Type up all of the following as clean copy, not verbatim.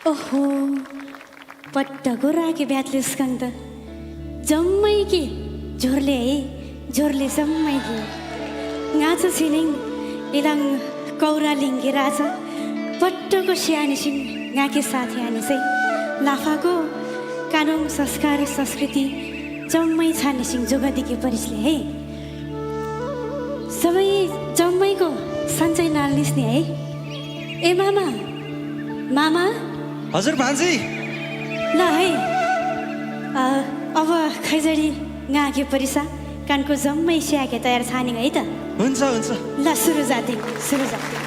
ओहो पट्टको राखे ब्यातले स्कन्द जम्मै के झोरले है झोरले जम्मै के गाछ छिलिङ इलाङ कौरालिङ्गे राजा पट्टको स्यानिसिङ गाके साथी आनिसै लाफाको कानुन संस्कार संस्कृति जम्मै छानिसिङ जोगादिके परिसले है सबै जम्मैको सन्चै नाल्निस्ने है ए मामा मामा हजुर भान्जी ल है अब खैजडी गाके परिसा कानको जम्मै स्याके तयार छानिङ है त हुन्छ हुन्छ ल सुरु जाते सुरु जाते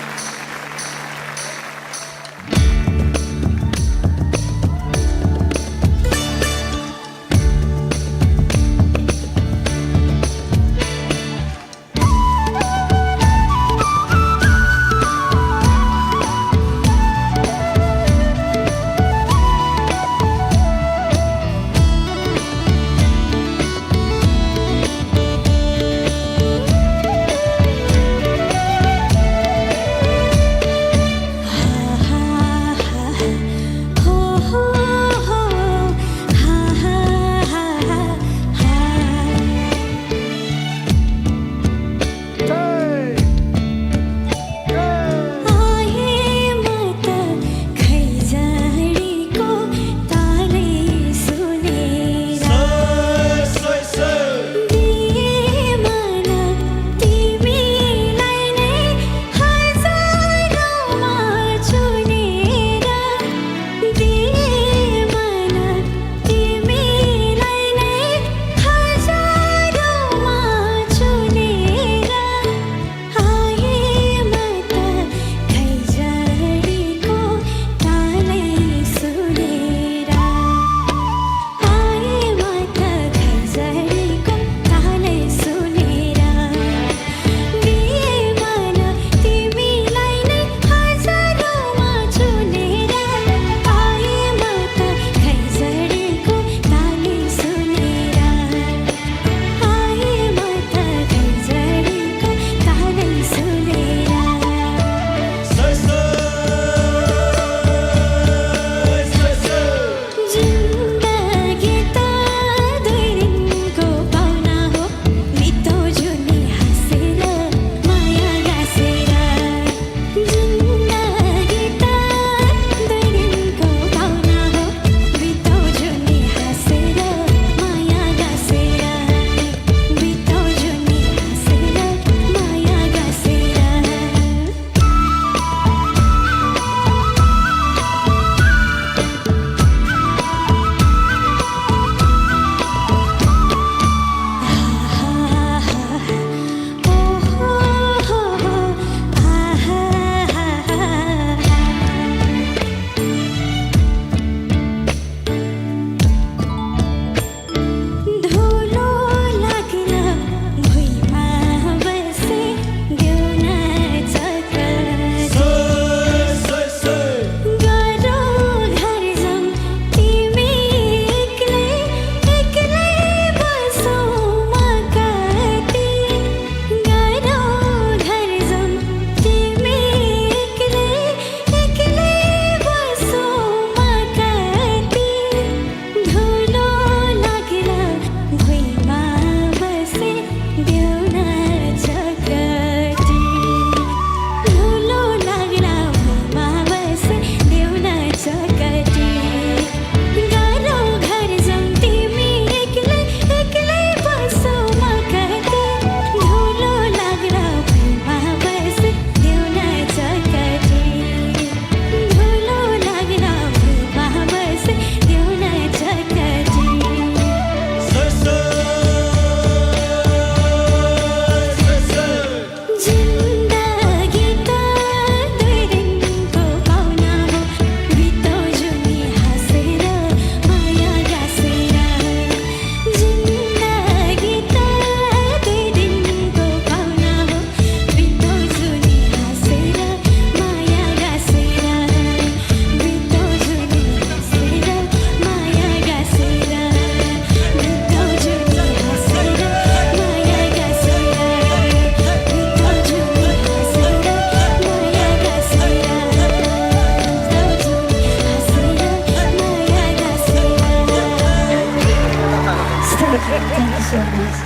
थ्याङ्क यू सो मच